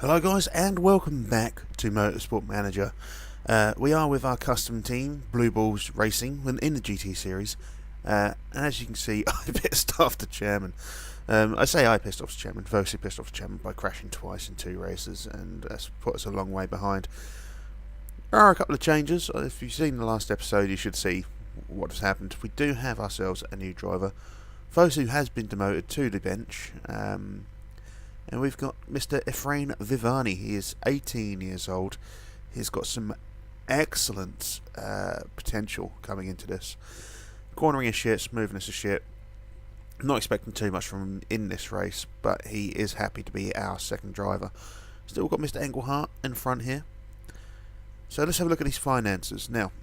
Hello guys and welcome back to Motorsport Manager. We are with our custom team, Blue Balls Racing, in the GT series. And as you can see, I pissed off the chairman. I say I pissed off the chairman, Vosi pissed off the chairman by crashing twice in 2 races, and that's put us a long way behind. There are a couple of changes. If you've seen the last episode, you should see what has happened. We do have ourselves a new driver. Vosu has been demoted to the bench. And we've got Mr. Efrain Vivani. He is 18 years old. He's got some excellent potential coming into this. Cornering is shit, smoothness is shit. Not expecting too much from him in this race, but he is happy to be our second driver. Still got Mr. Engelhart in front here. So let's have a look at his finances. Now,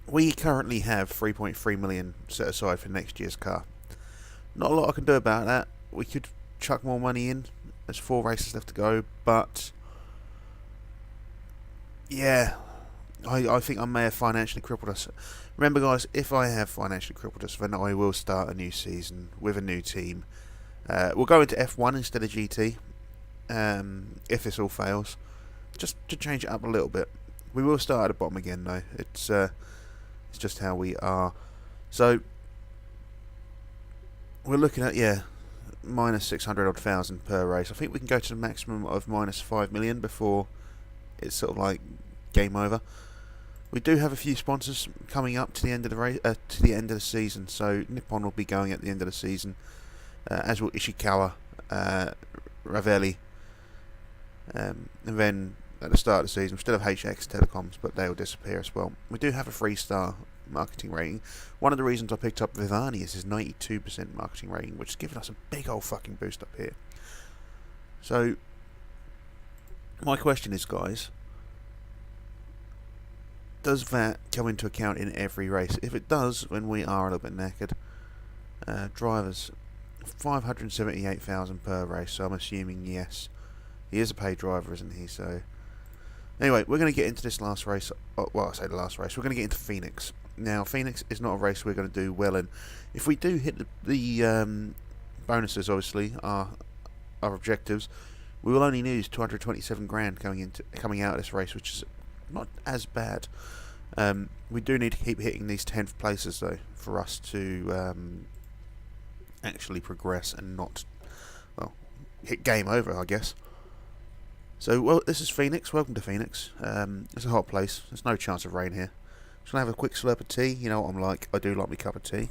we currently have 3.3 million set aside for next year's car. Not a lot I can do about that. We could chuck more money in. There's 4 races left to go, but yeah, I think I may have financially crippled us. Remember guys, if I have financially crippled us, then I will start a new season with a new team. We'll go into F1 instead of GT if this all fails, just to change it up a little bit. We will start at the bottom again though. It's just how we are. So we're looking at, yeah, minus 600 odd thousand per race. I think we can go to the maximum of minus 5 million before it's sort of like game over. We do have a few sponsors coming up to the end of the race, to the end of the season. So Nippon will be going at the end of the season, as will Ishikawa, Ravelli, and then at the start of the season we still have HX Telecoms, but they will disappear as well. We do have a 3-star marketing rating. One of the reasons I picked up Vivani is his 92% marketing rating, which has given us a big old fucking boost up here. So my question is, guys, does that come into account in every race? If it does, then we are a little bit knackered. Drivers, 578,000 per race, so I'm assuming yes. He is a paid driver, isn't he? So anyway, we're going to get into this last race. Well, I say the last race. We're going to get into Phoenix. Now, Phoenix is not a race we're going to do well in. If we do hit the bonuses, obviously, our objectives, we will only lose 227 grand coming out of this race, which is not as bad. We do need to keep hitting these 10th places, though, for us to actually progress and not, well, hit game over, I guess. So, well, this is Phoenix. Welcome to Phoenix. It's a hot place. There's no chance of rain here. Just going to have a quick slurp of tea. You know what I'm like. I do like my cup of tea.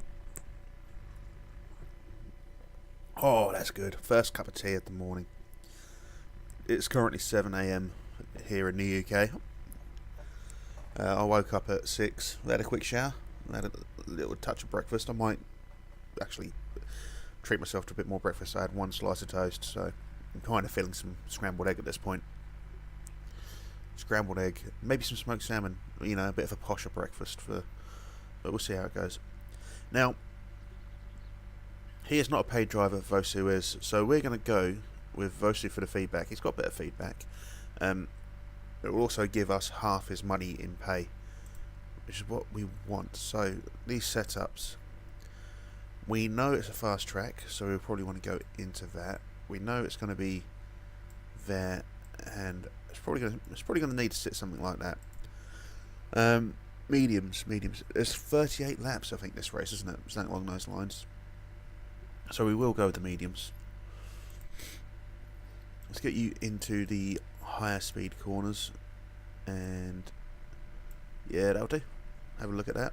Oh, that's good. First cup of tea of the morning. It's currently 7 AM here in the UK. I woke up at 6. I had a quick shower. I had a little touch of breakfast. I might actually treat myself to a bit more breakfast. I had 1 slice of toast, so I'm kind of feeling some scrambled egg at this point. Scrambled egg, maybe some smoked salmon, you know, a bit of a posher breakfast, but we'll see how it goes. Now, he is not a paid driver, Vosu is, so we're going to go with Vosu for the feedback. He's got better feedback. It will also give us half his money in pay, which is what we want. So, these setups, we know it's a fast track, so we'll probably want to go into that. We know it's going to be there, and it's probably going to need to sit something like that. Mediums. There's 38 laps, I think, this race, isn't it? Something along those lines. So we will go with the mediums. Let's get you into the higher speed corners, and yeah, that'll do. Have a look at that.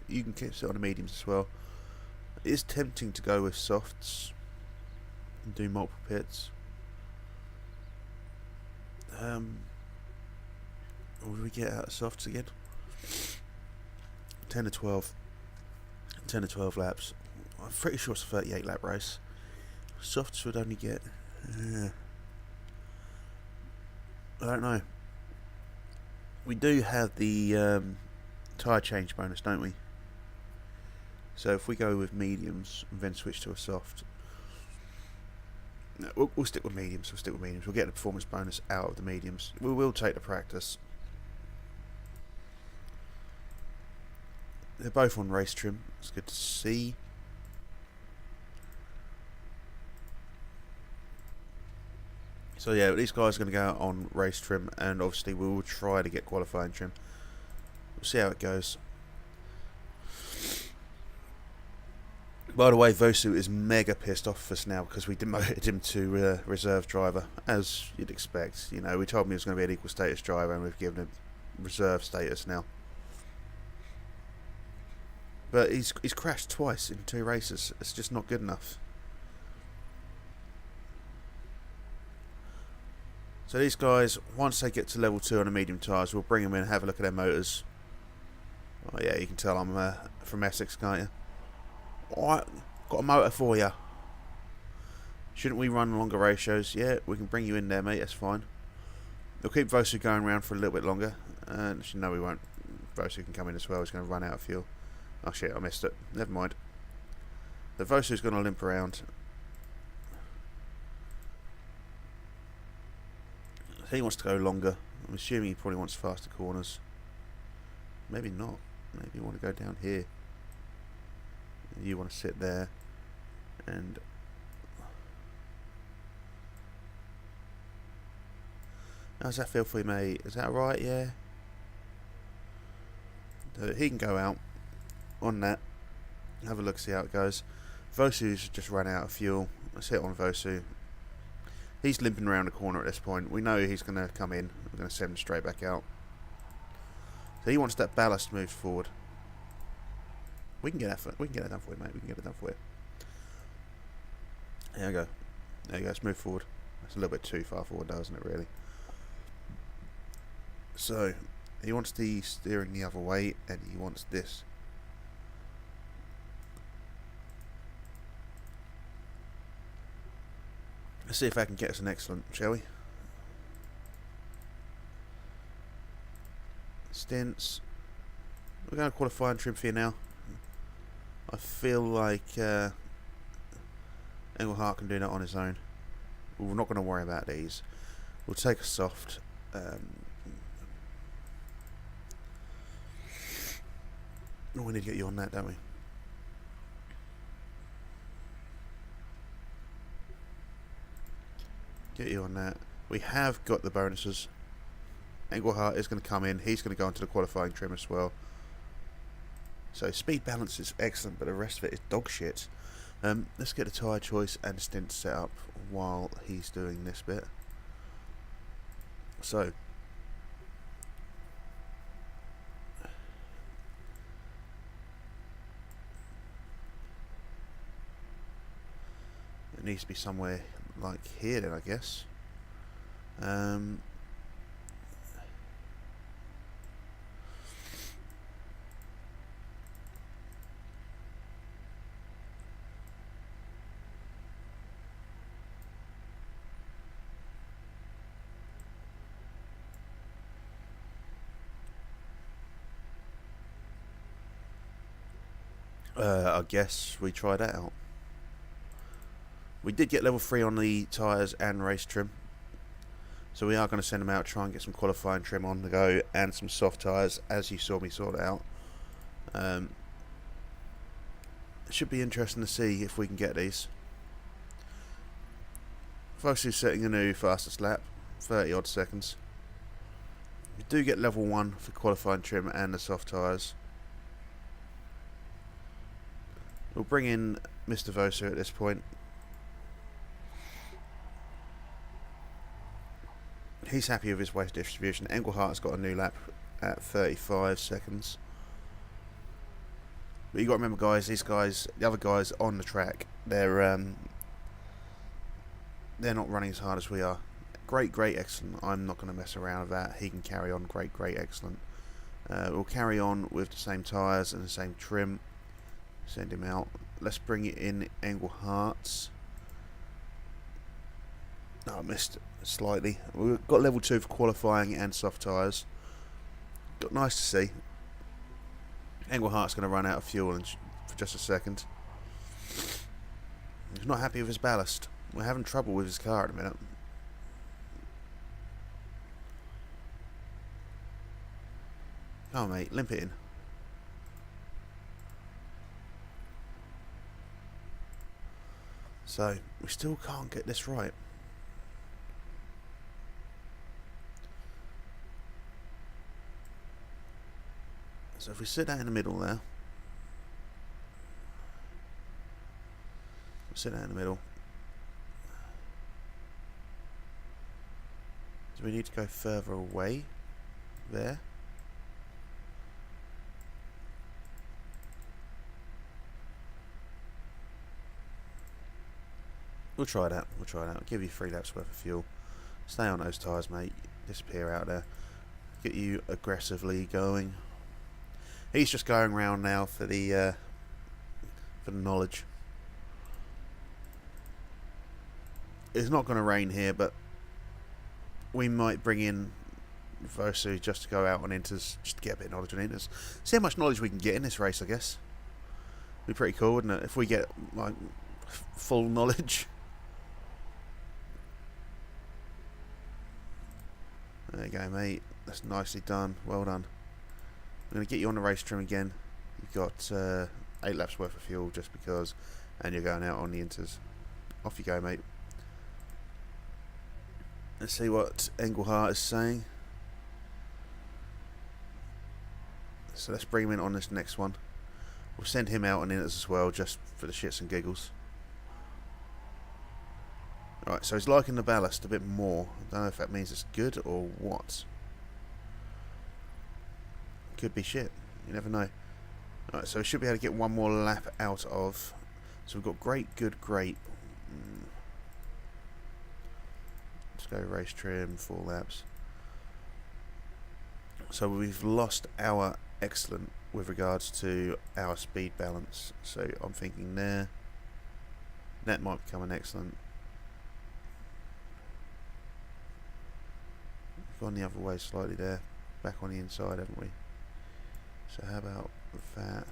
You can keep it on the mediums as well. It is tempting to go with softs and do multiple pits. What do we get out of softs again? 10 to 12 laps. I'm pretty sure it's a 38 lap race. Softs would only get I don't know. We do have the tyre change bonus, don't we? So if we go with mediums and then switch to a soft, no, we'll stick with mediums. We'll get the performance bonus out of the mediums. We will take the practice. They're both on race trim. It's good to see. So yeah, these guys are going to go out on race trim, and obviously we will try to get qualifying trim. We'll see how it goes. By the way, Vosu is mega pissed off with us now because we demoted him to reserve driver, as you'd expect. You know, we told him he was going to be an equal status driver, and we've given him reserve status now. But he's crashed twice in 2 races. It's just not good enough. So these guys, once they get to level 2 on the medium tyres, we'll bring them in and have a look at their motors. Oh yeah, you can tell I'm from Essex, can't you? Alright, got a motor for you. Shouldn't we run longer ratios? Yeah, we can bring you in there, mate, that's fine. We'll keep Vosu going around for a little bit longer. No, we won't. Vosu can come in as well, he's going to run out of fuel. Oh shit, I missed it. Never mind. The Vosu's going to limp around. He wants to go longer. I'm assuming he probably wants faster corners. Maybe not. Maybe you want to go down here. You want to sit there. And how's that feel for you, mate? Is that right? Yeah. He can go out on that. Have a look, see how it goes. Vosu's just run out of fuel. Let's hit on Vosu. He's limping around the corner at this point. We know he's going to come in. We're going to send him straight back out. So he wants that ballast moved forward. We can get that. We can get that done for you, mate. We can get it done for you. There we go. There you go. Let's move forward. That's a little bit too far forward, doesn't it? Really. So he wants the steering the other way, and he wants this. Let's see if I can get us an excellent, shall we? Stints. We're going to qualify and trim for you now. I feel like Engelhardt can do that on his own. We're not going to worry about these. We'll take a soft. We need to get you on that, don't we? Get you on that. We have got the bonuses. Engelhardt is going to come in. He's going to go into the qualifying trim as well. So speed balance is excellent, but the rest of it is dog shit. Let's get the tyre choice and stint set up while he's doing this bit. So it needs to be somewhere like here then, I guess. I guess we try that out. We did get level 3 on the tyres and race trim, so we are going to send them out, try and get some qualifying trim on the go and some soft tyres, as you saw me sort it out. It should be interesting to see if we can get these. Fosu's setting a new fastest lap, 30 odd seconds. We do get level 1 for qualifying trim and the soft tyres. We'll bring in Mr. Vosu at this point. He's happy with his weight distribution. Engelhardt's got a new lap at 35 seconds. But you got to remember, guys, these guys, the other guys on the track, they're not running as hard as we are. Great, excellent. I'm not going to mess around with that. He can carry on. Great, excellent. We'll carry on with the same tyres and the same trim. Send him out. Let's bring it in Engelhardt's. Oh, I missed it slightly. We've got level 2 for qualifying and soft tyres. Nice to see. Engelhardt's going to run out of fuel for just a second. He's not happy with his ballast. We're having trouble with his car at the minute. Oh mate, limp it in. So, we still can't get this right. So if we sit that in the middle there, sit that in the middle. Do we need to go further away there? We'll try that. We'll try that. I'll give you 3 laps worth of fuel. Stay on those tyres, mate. Disappear out there. Get you aggressively going. He's just going round now for the knowledge. It's not going to rain here, but we might bring in Vosu just to go out on inters, just to get a bit of knowledge on inters. See how much knowledge we can get in this race, I guess. Be pretty cool, wouldn't it? If we get like full knowledge. There you go, mate. That's nicely done. Well done. I'm going to get you on the race trim again. You've got 8 laps worth of fuel just because, and you're going out on the inters. Off you go, mate. Let's see what Engelhardt is saying. So let's bring him in on this next one. We'll send him out on inters as well, just for the shits and giggles. Alright, so he's liking the ballast a bit more. I don't know if that means it's good or what. Could be shit. You never know. Alright, so we should be able to get one more lap out of. So we've got great, good, great. Let's go race trim, 4 laps. So we've lost our excellent with regards to our speed balance. So I'm thinking there. That might become an excellent. Gone the other way slightly there. Back on the inside, haven't we? So how about that?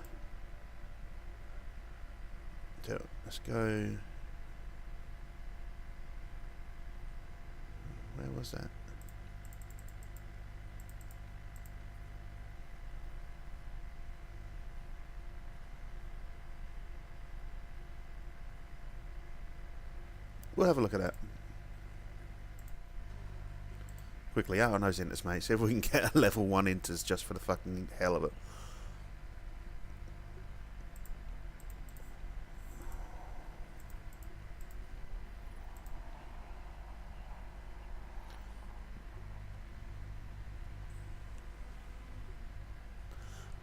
So let's go. Where was that? We'll have a look at that. Quickly out on those inters, mate. See if we can get a level 1 inters just for the fucking hell of it.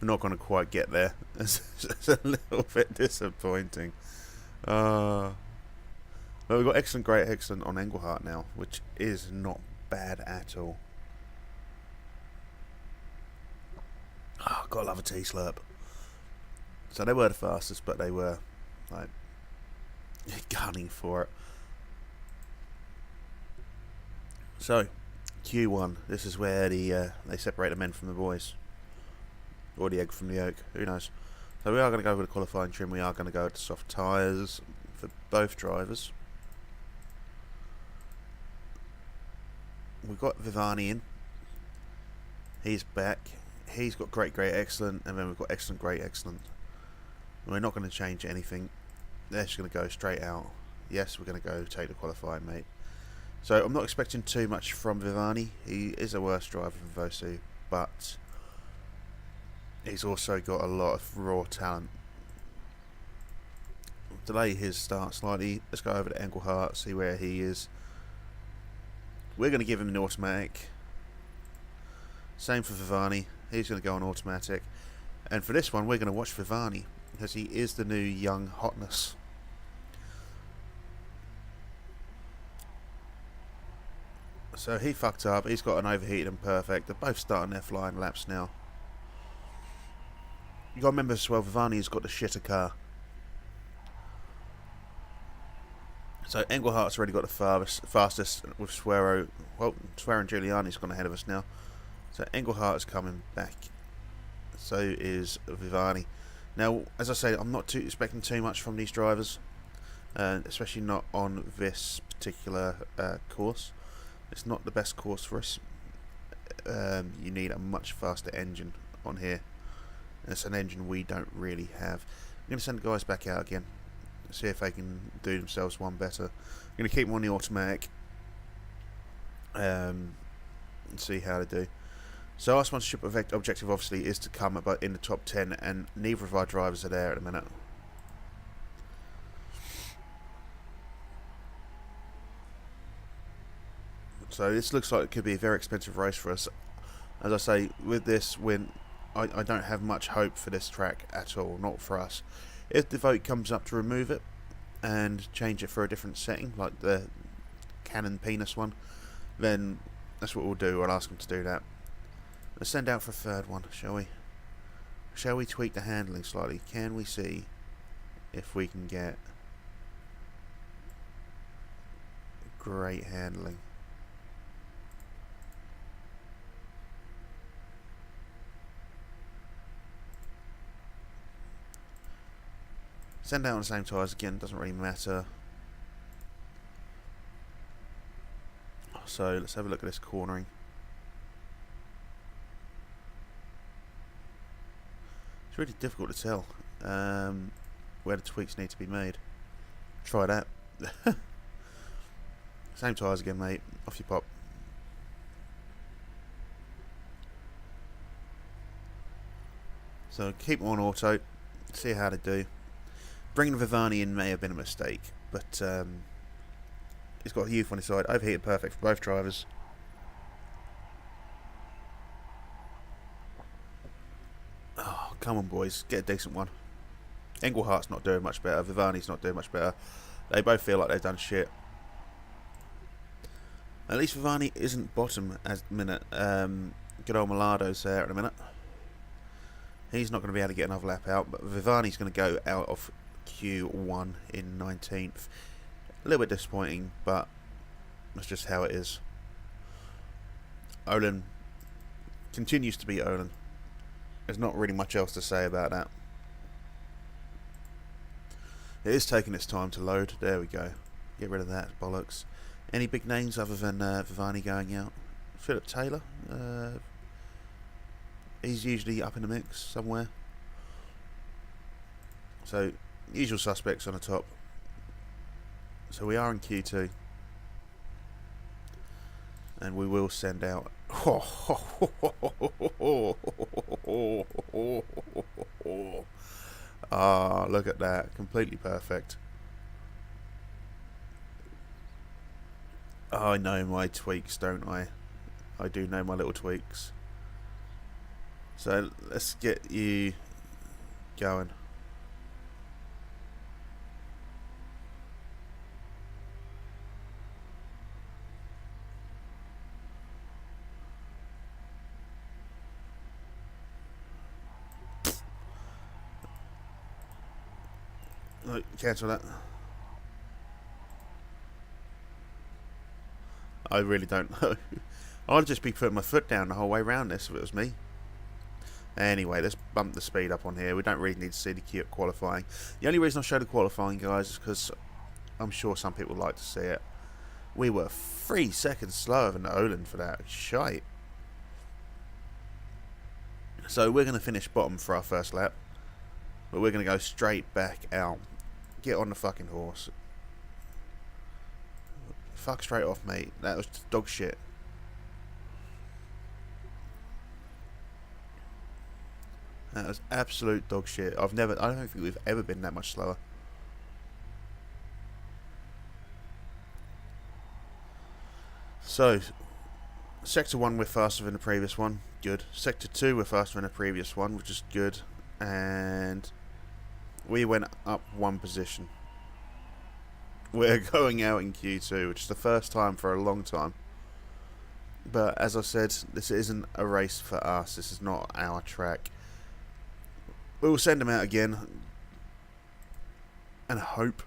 We're not going to quite get there. It's a little bit disappointing. Well, we've got excellent, great, excellent on Engelhardt now, which is not bad at all. Oh, gotta love a T-slurp. So they were the fastest, but they were like gunning for it. So Q1, this is where the they separate the men from the boys, or the egg from the yolk. Who knows? So we are going to go with the qualifying trim. We are going to go with the soft tyres for both drivers. We've got Vivani in. He's back. He's got great, great, excellent, and then we've got excellent, great, excellent. We're not going to change anything. They're just going to go straight out. Yes, we're going to go take the qualifying, mate. So I'm not expecting too much from Vivani. He is a worse driver than Vosu, but he's also got a lot of raw talent. Delay his start slightly. Let's go over to Engelhardt, see where he is. We're going to give him an automatic. Same for Vivani. He's going to go on automatic. And for this one, we're going to watch Vivani, because he is the new young hotness. So he fucked up. He's got an overheated and perfect. They're both starting their flying laps now. You got to remember as well, Vivani's got the shitter car. So Engelhardt's already got the fastest with Suero. Well, Suero and Giuliani's gone ahead of us now. So Engelhardt is coming back. So is Vivani. Now, as I say, I'm not expecting too much from these drivers, especially not on this particular course. It's not the best course for us. You need a much faster engine on here. And it's an engine we don't really have. I'm going to send the guys back out again. See if they can do themselves one better. I'm going to keep them on the automatic. And see how they do. So our sponsorship objective obviously is to come about in the top 10, and neither of our drivers are there at the minute. So this looks like it could be a very expensive race for us. As I say, with this win, I don't have much hope for this track at all, not for us. If the vote comes up to remove it and change it for a different setting, like the Cannon Penis one, then that's what we'll do. I'll ask them to do that. Let's send out for a third one, shall we? Shall we tweak the handling slightly? Can we see if we can get great handling? Send out on the same tyres again, doesn't really matter. So let's have a look at this cornering. It's really difficult to tell where the tweaks need to be made. Try that. Same tyres again, mate. Off you pop. So keep them on auto. See how they do. Bringing Vivani in may have been a mistake, but he's got youth on his side. Overheated perfect for both drivers. Oh, come on, boys. Get a decent one. Englehart's not doing much better. Vivani's not doing much better. They both feel like they've done shit. At least Vivani isn't bottom at the minute. Good old Malado's there at the minute. He's not going to be able to get another lap out, but Vivani's going to go out of Q1 in 19th. A little bit disappointing, but that's just how it is. Olin continues to be Olin. There's not really much else to say about that. It is taking its time to load. There we go. Get rid of that bollocks. Any big names other than Vivani going out? Philip Taylor. He's usually up in the mix somewhere. So, usual suspects on the top. So we are in Q2. And we will send out... Ah, look at that. Completely perfect. Oh, I know my tweaks, don't I? I do know my little tweaks. So let's get you going. No, cancel that. I really don't know. I'd just be putting my foot down the whole way around this if it was me. Anyway, let's bump the speed up on here. We don't really need to see the queue at qualifying. The only reason I show the qualifying, guys, is because I'm sure some people would like to see it. We were 3 seconds slower than Olin for that. Shite. So we're going to finish bottom for our first lap. But we're going to go straight back out. Get on the fucking horse. Fuck straight off, mate. That was dog shit. That was absolute dog shit. I don't think we've ever been that much slower. So, Sector 1 we're faster than the previous one. Good. Sector 2 we're faster than the previous one, which is good. And we went up 1 position. We're going out in Q2, which is the first time for a long time. But as I said, this isn't a race for us. This is not our track. We'll send them out again and hope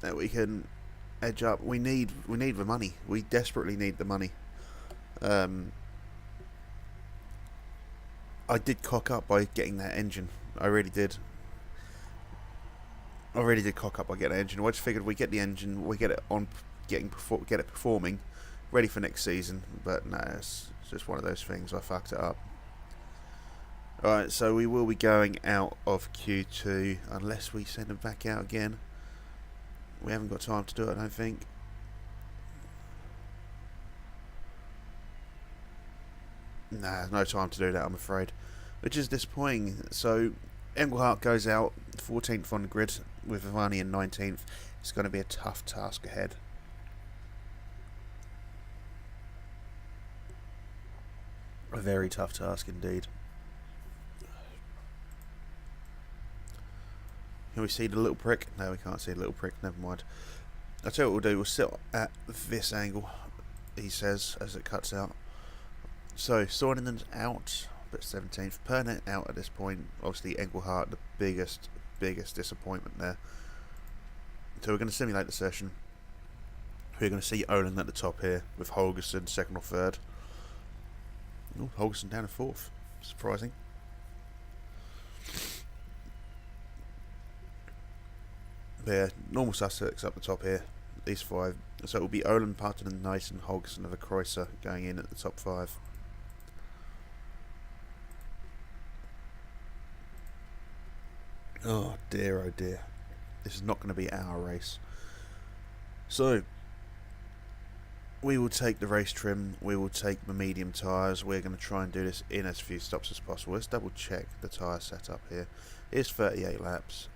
that we can edge up. We need the money. We desperately need the money. I did cock up by getting that engine. I really did. I really did cock up by getting an engine. I just figured we get the engine, we get it on, get it performing, ready for next season. But no, it's just one of those things. I fucked it up. Alright, so we will be going out of Q2 unless we send them back out again. We haven't got time to do it, I don't think. Nah, no time to do that, I'm afraid. Which is disappointing. So, Engelhardt goes out 14th on the grid with Vivani in 19th. It's going to be a tough task ahead. A very tough task indeed. Can we see the little prick? No, we can't see the little prick, never mind. I'll tell you what we'll do, we'll sit at this angle, he says, as it cuts out. So, Sorninen's out, but 17th. Pernett out at this point. Obviously, Engelhardt, the biggest disappointment there. So we're going to simulate the session. We're going to see Olin at the top here, with Holgersen second or third. Oh, Holgersen down to fourth. Surprising. Yeah, normal suspects up the top here. These five. So it will be Olin, Parton and Nyson, Holgersen of Kreuzer going in at the top five. Oh dear, oh dear. This is not going to be our race. So, we will take the race trim, we will take the medium tyres, we're going to try and do this in as few stops as possible. Let's double check the tyre setup here. It's 38 laps,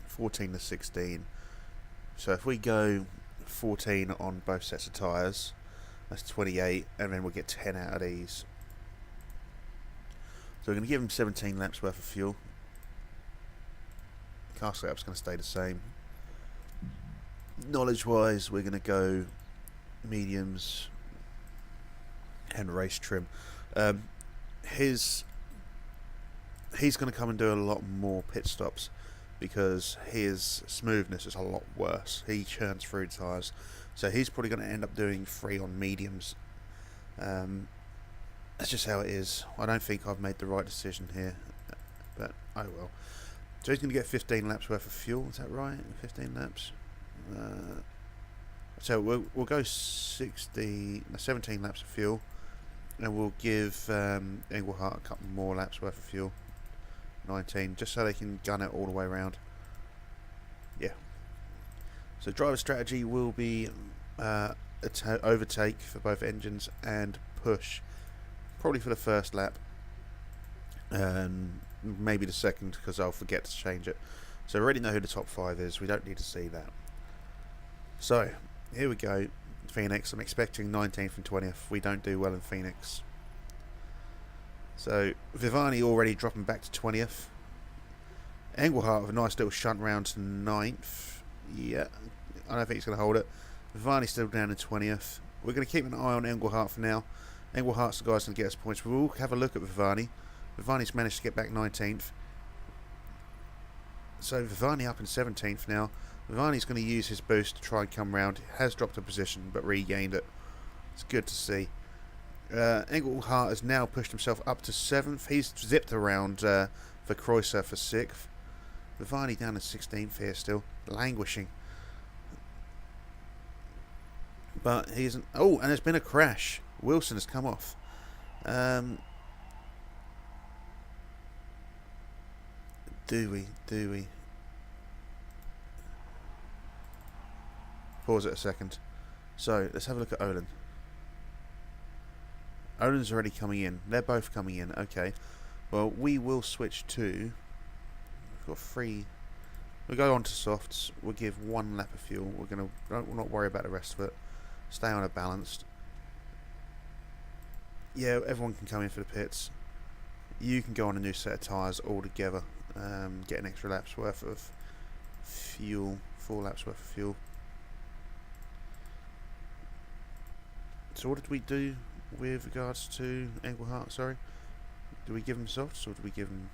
14 to 16. So if we go 14 on both sets of tyres, that's 28, and then we'll get 10 out of these. So we're going to give them 17 laps worth of fuel. Car setup's going to stay the same. Knowledge wise, we're going to go mediums and race trim. He's going to come and do a lot more pit stops because his smoothness is a lot worse. He churns through tyres, so he's probably going to end up doing 3 on mediums. That's just how it is. I don't think I've made the right decision here, but I will. So he's going to get 15 laps worth of fuel. Is that right? 15 laps. So we'll go 17 laps of fuel, and we'll give Engelhardt a couple more laps worth of fuel. 19, just so they can gun it all the way around. Yeah. So driver strategy will be overtake for both engines and push, probably for the first lap, and maybe the second because I'll forget to change it. So we already know who the top 5 is. We don't need to see that. So here we go. Phoenix. I'm expecting 19th and 20th. We don't do well in Phoenix. So Vivani already dropping back to 20th. Engelhardt with a nice little shunt round to 9th. Yeah, I don't think he's going to hold it. Vivani's still down in 20th. We're going to keep an eye on Engelhardt for now. Engelhardt's the guy's going to get us points. We'll have a look at Vivani. Vivani's managed to get back 19th. So Vivani up in 17th now. Vivani's going to use his boost to try and come round. Has dropped a position but regained it. It's good to see. Engelhardt has now pushed himself up to 7th. He's zipped around for Kreuzer for 6th. Vivani down to 16th here still, languishing. But he isn't. Oh, and there's been a crash. Wilson has come off. Do we? Pause it a second. So, let's have a look at Olin. Olin's already coming in. They're both coming in. Okay. Well, we will switch to... We've got 3... We'll go on to softs. We'll give 1 lap of fuel. We'll not worry about the rest of it. Stay on a balanced. Yeah, everyone can come in for the pits. You can go on a new set of tyres all together. Get an extra lap's worth of fuel. 4 laps worth of fuel. So what did we do with regards to Engelhardt, sorry? Do we give him softs or do we give him...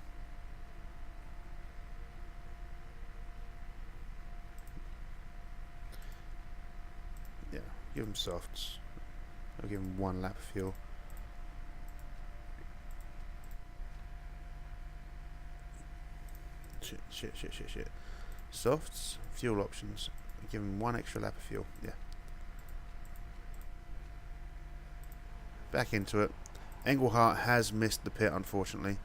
Yeah, give him softs. I'll give him 1 lap of fuel. Shit. Softs, fuel options. Give him 1 extra lap of fuel, yeah. Back into it. Engelhardt has missed the pit, unfortunately.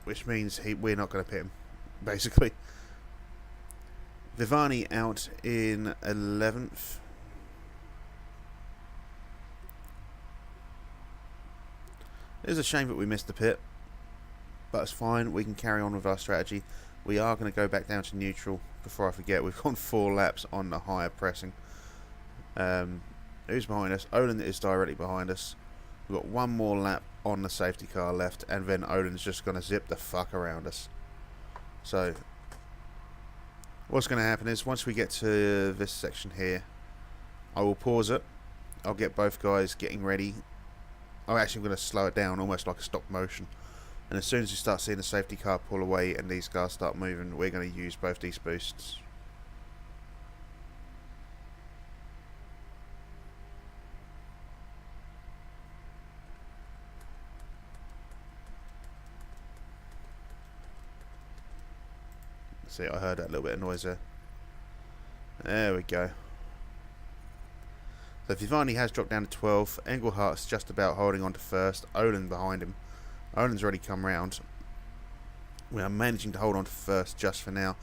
Which means we're not going to pit him, basically. Vivani out in 11th. It is a shame that we missed the pit, but it's fine. We can carry on with our strategy. We are going to go back down to neutral. Before I forget, we've gone 4 laps on the higher pressing. Who's behind us? Olin is directly behind us. We've got one more lap on the safety car left, and then Olin's just going to zip the fuck around us. So what's going to happen is, once we get to this section here, I will pause it. I'll get both guys getting ready. I'm actually going to slow it down, almost like a stop motion. And as soon as you start seeing the safety car pull away and these cars start moving, we're going to use both these boosts. See, I heard that little bit of noise there. There we go. So Vivani has dropped down to 12th. Englehart's just about holding on to first. Olin behind him. Olin's already come round. We are managing to hold on to first just for now.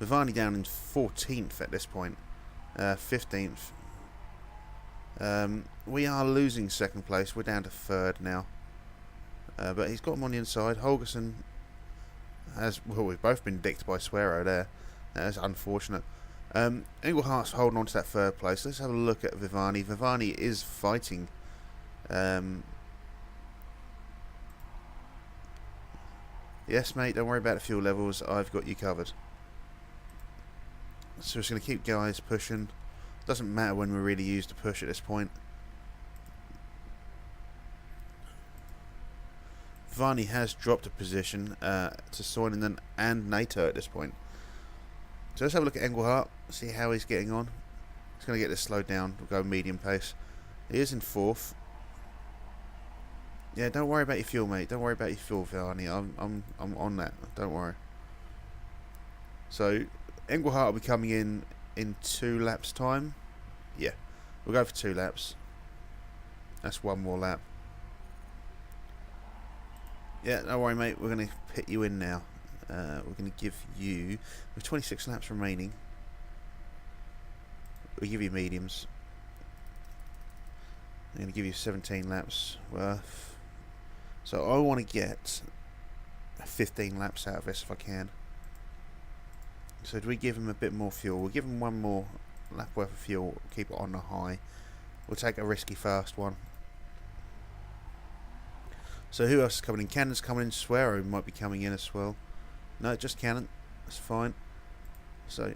Vivani down in 14th at this point. 15th. We are losing second place. We're down to third now. But he's got him on the inside. Holgerson has... Well, we've both been dicked by Suero there. That is unfortunate. Englehart's holding on to that third place. Let's have a look at Vivani. Vivani is fighting. Yes, mate, don't worry about the fuel levels. I've got you covered. So we're just going to keep guys pushing. Doesn't matter when we really use the push at this point. Vivani has dropped a position to Soininen and NATO at this point. So let's have a look at Engelhart, see how he's getting on. He's going to get this slowed down. We'll go medium pace. He is in 4th. Yeah, don't worry about your fuel, mate. Don't worry about your fuel, Vivani. I'm on that. Don't worry. So Engelhart will be coming in 2 laps time. Yeah, we'll go for 2 laps. That's 1 more lap. Yeah, don't worry, mate. We're going to pit you in now. We're going to give you, with 26 laps remaining, we'll give you mediums. I'm going to give you 17 laps worth. So I want to get 15 laps out of this if I can. So do we give him a bit more fuel? We'll give him 1 more lap worth of fuel, keep it on the high. We'll take a risky first one. So who else is coming in? Cannon's coming in. Suero might be coming in as well. No, just Cannon. That's fine. So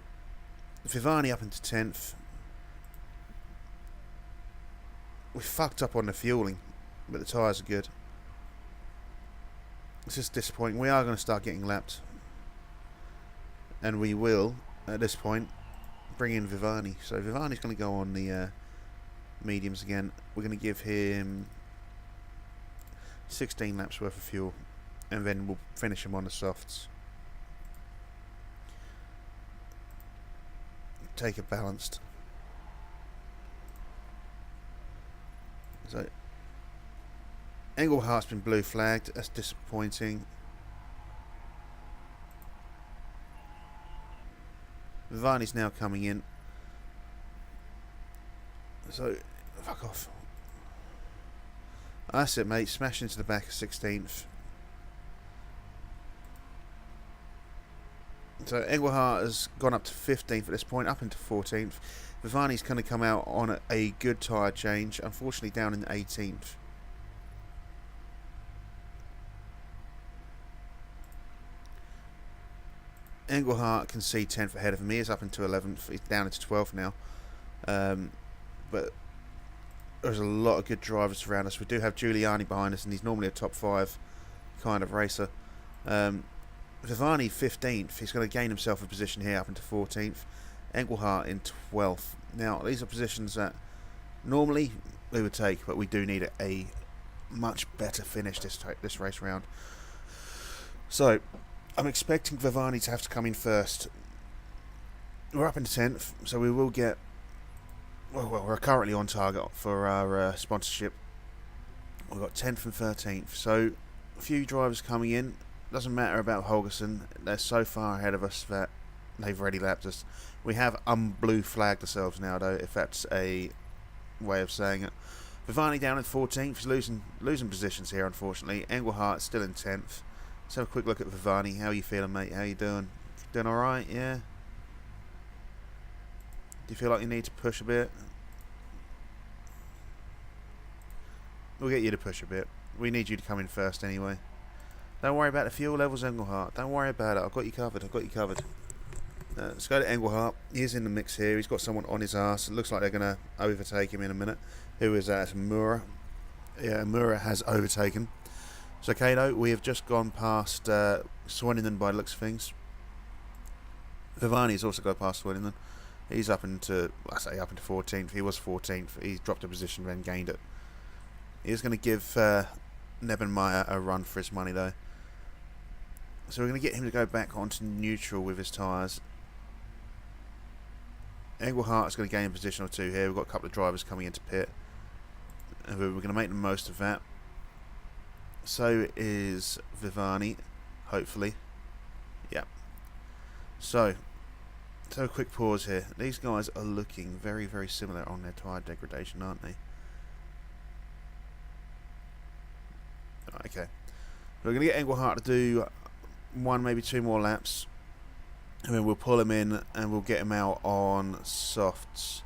Vivani up into 10th. We fucked up on the fueling, but the tyres are good. It's just disappointing. We are going to start getting lapped. And we will, at this point, bring in Vivani. So Vivani's going to go on the mediums again. We're going to give him 16 laps worth of fuel. And then we'll finish him on the softs. Take it balanced. So Englehart's been blue flagged. That's disappointing. Vivani's now coming in. So fuck off. That's it, mate. Smash into the back of 16th. So Engelhart has gone up to 15th at this point, up into 14th. Vivani's going to come out on a good tyre change, unfortunately down in 18th. Engelhart can see 10th ahead of him. He is up into 11th. He's down into 12th now. But there's a lot of good drivers around us. We do have Giuliani behind us, and he's normally a top 5 kind of racer. Vivani 15th. He's going to gain himself a position here up into 14th. Engelhart in 12th. Now, these are positions that normally we would take, but we do need a much better finish this race round. So, I'm expecting Vivani to have to come in first. We're up into 10th, so we will get... Well, we're currently on target for our sponsorship. We've got 10th and 13th, so a few drivers coming in. Doesn't matter about Holgerson. They're so far ahead of us that they've already lapped us. We have unblue flagged ourselves now, though, if that's a way of saying it. Vivani down in 14th. He's losing positions here, unfortunately. Engelhardt still in 10th. Let's have a quick look at Vivani. How are you feeling, mate? How you doing? Doing alright, yeah? Do you feel like you need to push a bit? We'll get you to push a bit. We need you to come in first anyway. Don't worry about the fuel levels, Engelhardt. Don't worry about it. I've got you covered. I've got you covered. Let's go to Engelhardt. He's in the mix here. He's got someone on his ass. It looks like they're going to overtake him in a minute. Who is that? It's Mura. Yeah, Mura has overtaken. So, Kato, we have just gone past Swaninen by the looks of things. Vivani's also got past Swaninen. He's up into 14th. He was 14th. He's dropped a position, then gained it. He's going to give Nebenmeyer a run for his money, though. So we're going to get him to go back onto neutral with his tyres. Engelhardt's going to gain a position or two here. We've got a couple of drivers coming into pit, and we're going to make the most of that. So is Vivani, hopefully. Yeah. So a quick pause here. These guys are looking very, very similar on their tyre degradation, aren't they? Okay. We're going to get Engelhardt to do one, maybe two more laps. And then we'll pull him in and we'll get him out on softs.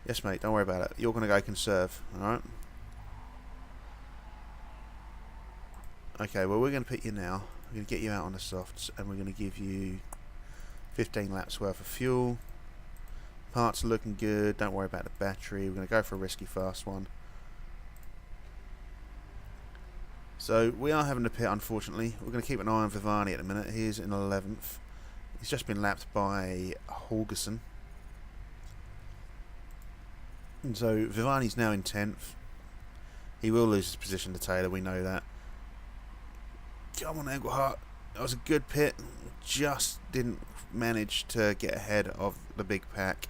Yes, mate, don't worry about it. You're going to go conserve, alright? Okay, well, we're going to put you now. We're going to get you out on the softs and we're going to give you 15 laps worth of fuel. Parts are looking good. Don't worry about the battery. We're going to go for a risky fast one. So we are having to pit, unfortunately. We're going to keep an eye on Vivani at the minute. He is in 11th. He's just been lapped by Holgersen. And so Vivani's now in 10th. He will lose his position to Taylor, we know that. Come on, Engelhardt. That was a good pit. Just didn't manage to get ahead of the big pack.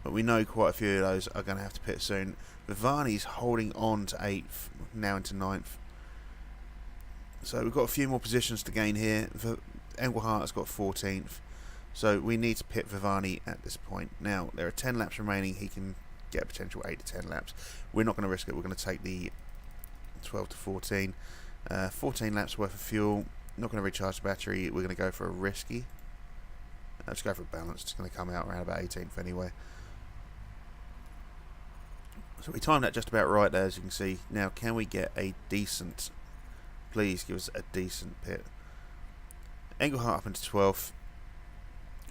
But we know quite a few of those are going to have to pit soon. Vivani's holding on to 8th, now into 9th. So we've got a few more positions to gain here. Engelhardt has got 14th. So we need to pit Vivani at this point. Now, there are 10 laps remaining. He can get a potential 8 to 10 laps. We're not going to risk it. We're going to take the 12 to 14. 14 laps worth of fuel. Not going to recharge the battery. We're going to go for a risky. Let's go for a balance. It's going to come out around about 18th anyway. So we timed that just about right there, as you can see. Now, can we get a decent... Please give us a decent pit. Engelhardt up into 12th.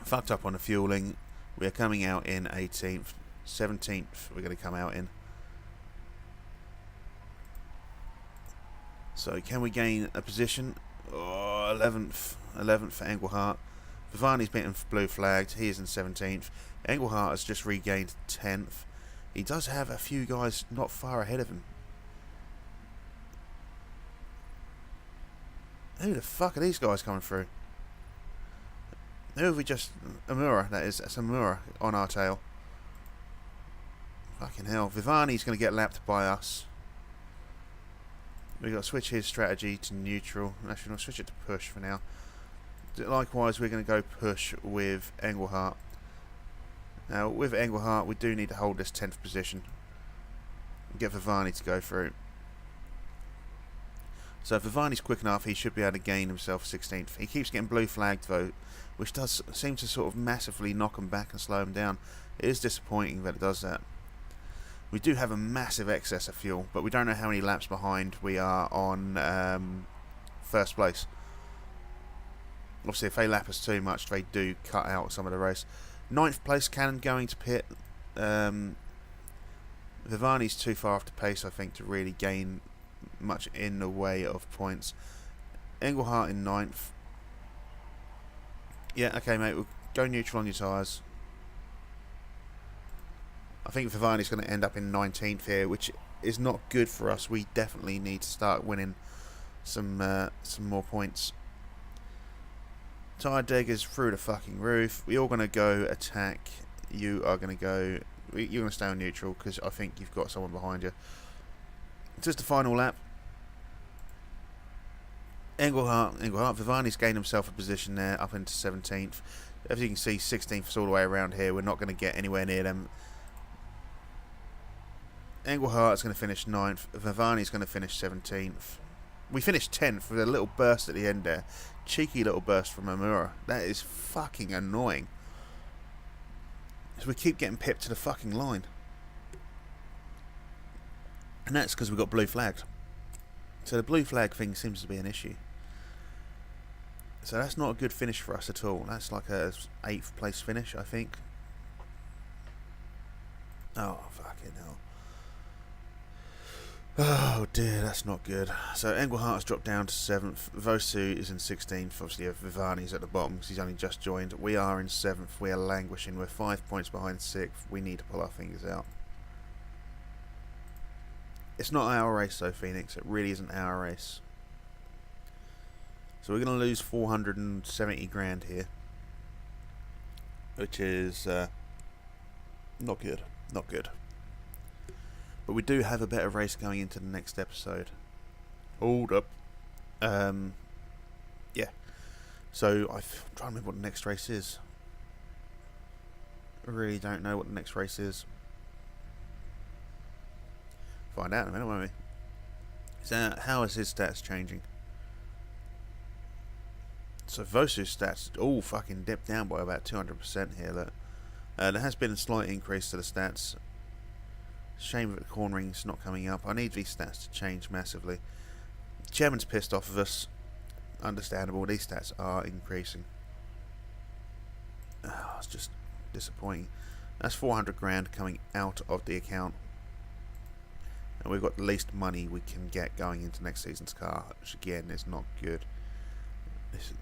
Fucked up on the fueling. We are coming out in 18th. 17th we're going to come out in. So can we gain a position? Oh, 11th. 11th for Engelhardt. Vivani's been blue flagged. He is in 17th. Engelhardt has just regained 10th. He does have a few guys not far ahead of him. Who the fuck are these guys coming through? Who have we just... Amura, that is. That's Amura on our tail. Fucking hell. Vivani's going to get lapped by us. We've got to switch his strategy to neutral. Actually, we'll switch it to push for now. Likewise, we're going to go push with Engelhardt. Now, with Engelhardt, we do need to hold this 10th position. Get Vivani to go through. So if Vivani's quick enough, he should be able to gain himself 16th. He keeps getting blue flagged though, which does seem to sort of massively knock him back and slow him down. It is disappointing that it does that. We do have a massive excess of fuel, but we don't know how many laps behind we are on first place. Obviously, if they lap us too much, they do cut out some of the race. 9th place, Cannon going to pit. Vivani's too far off the pace, I think, to really gain much in the way of points. Engelhardt in 9th. Yeah, okay, mate, we'll go neutral on your tyres. I think Vivani's going to end up in 19th here, which is not good for us. We definitely need to start winning some more points. Tyre deg is through the fucking roof. We're all going to go attack. You are going to go... You're going to stay on neutral because I think you've got someone behind you. Just the final lap. Engelhardt, Vivani's gained himself a position there up into 17th. As you can see, 16th is all the way around here. We're not going to get anywhere near them. Englehart's going to finish 9th. Vivani's going to finish 17th. We finished 10th with a little burst at the end there. Cheeky little burst from Amura. That is fucking annoying. So we keep getting pipped to the fucking line. And that's because we got blue flagged. So the blue flag thing seems to be an issue. So that's not a good finish for us at all. That's like a 8th place finish, I think. Oh, fucking hell. Oh dear, that's not good. So Engelhart has dropped down to 7th. Vosu is in 16th. Obviously, Vivani's at the bottom because he's only just joined. We are in 7th. We are languishing. We're 5 points behind 6th. We need to pull our fingers out. It's not our race though, Phoenix. It really isn't our race. So we're going to lose 470 grand here, which is not good. Not good. But we do have a better race going into the next episode. Hold up. Yeah. So I'm trying to remember what the next race is. I really don't know what the next race is. Find out in a minute, won't we? So how is his stats changing? So Vosu's stats all fucking dipped down by about 200% here. Look. There has been a slight increase to the stats. Shame that the cornering's not coming up. I need these stats to change massively. Chairman's pissed off of us. Understandable. These stats are increasing. Oh, it's just disappointing. That's 400 grand coming out of the account. And we've got the least money we can get going into next season's car, which again is not good. This is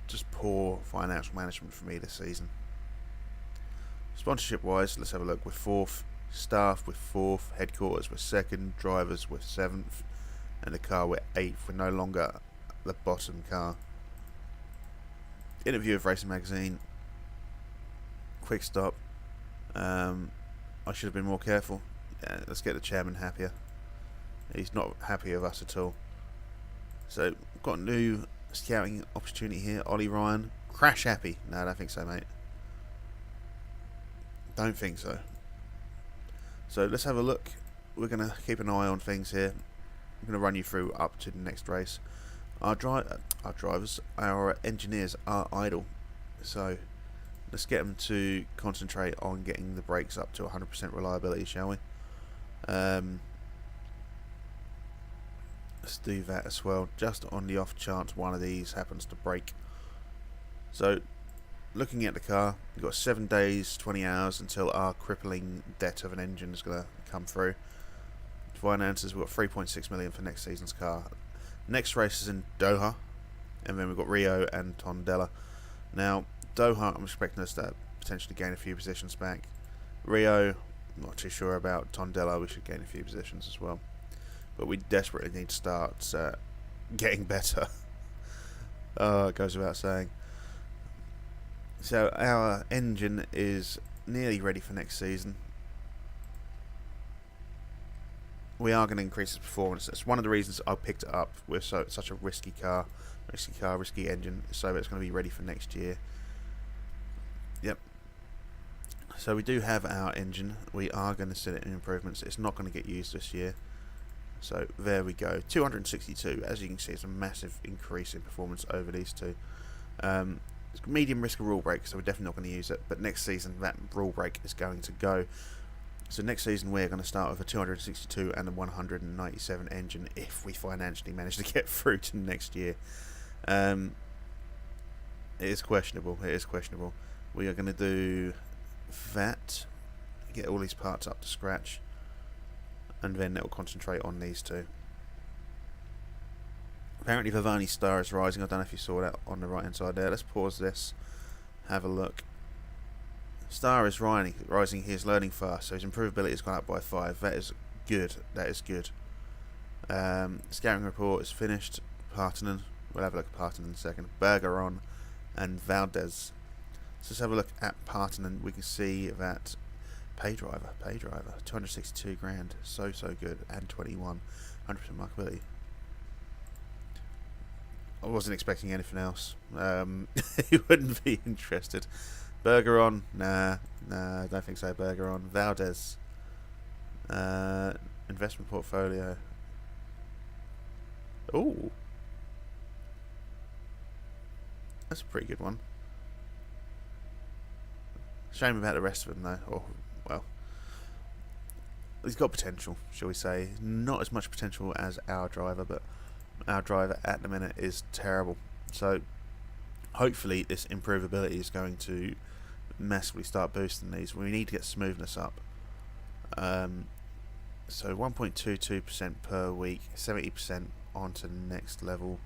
just poor financial management for me this season. Sponsorship wise, let's have a look. We're 4th, staff with 4th, headquarters we're 2nd, drivers we're 7th, and the car we're 8th. We're no longer the bottom car. Interview of Racing Magazine. Quick stop. I should have been more careful. Yeah, let's get the chairman happier. He's not happy with us at all. So, got a new scouting opportunity here. Ollie Ryan. Crash happy. No, I don't think so, mate. Don't think so. So let's have a look. We're going to keep an eye on things here. I'm going to run you through up to the next race. Our drivers, our engineers are idle. So let's get them to concentrate on getting the brakes up to 100% reliability, shall we? Let's do that as well, just on the off chance one of these happens to break. So looking at the car, we've got 7 days, 20 hours until our crippling debt of an engine is going to come through. Finances, we've got 3.6 million for next season's car. Next race is in Doha, and then we've got Rio and Tondela. Now, Doha, I'm expecting us to potentially gain a few positions back. Rio, not too sure about. Tondela, we should gain a few positions as well. But we desperately need to start getting better. It goes without saying. So our engine is nearly ready for next season. We are going to increase its performance. That's one of the reasons I picked it up. We're such a risky car, risky engine, so it's going to be ready for next year. Yep. So we do have our engine. We are going to set it in improvements. It's not going to get used this year. So there we go. 262. As you can see, it's a massive increase in performance over these two. It's medium risk of rule break, so we're definitely not going to use it. But next season, that rule break is going to go. So next season, we're going to start with a 262 and a 197 engine if we financially manage to get through to next year. It is questionable. It is questionable. We are going to do that, get all these parts up to scratch, and then it will concentrate on these two. Apparently Vivani's star is rising. I don't know if you saw that on the right hand side there. Let's pause this, have a look. Star is rising. He is learning fast, so his improvability has gone up by 5. That is good. That is good. Scouting report is finished. Partanen. We'll have a look at Partanen in a second. Bergeron and Valdez. So let's have a look at Partanen. We can see that pay driver, 262 grand. So good. And 21. 100% markability. I wasn't expecting anything else. He wouldn't be interested. Bergeron, nah, I don't think so. Bergeron, Valdez, Investment portfolio. Ooh, that's a pretty good one. Shame about the rest of them though. Or, well, he's got potential, shall we say. Not as much potential as our driver, but our driver at the minute is terrible. So hopefully this improvability is going to massively start boosting these. We need to get smoothness up. So 1.22% per week, 70% on to the next level.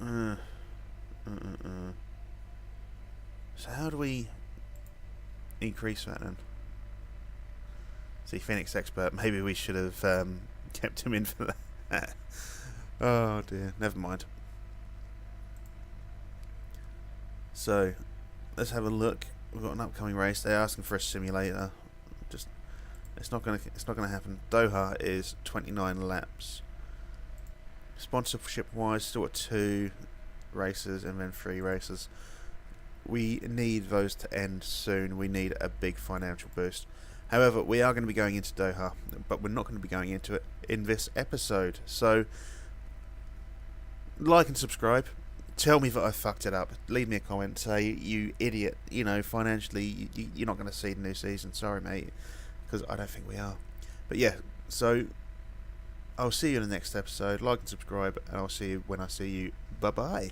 So how do we increase that then? See, Phoenix Expert, maybe we should have kept him in for that. Oh dear, never mind. So, let's have a look. We've got an upcoming race. They're asking for a simulator. Just, it's not gonna happen. Doha is 29 laps. Sponsorship wise, still got 2 races and then 3 races. We need those to end soon. We need a big financial boost. However, we are going to be going into Doha, but we're not going to be going into it in this episode. So, like and subscribe. Tell me that I fucked it up. Leave me a comment. Say, you idiot. You know, financially, you're not going to see the new season. Sorry, mate. Because I don't think we are. But yeah, so I'll see you in the next episode. Like and subscribe, and I'll see you when I see you. Bye-bye.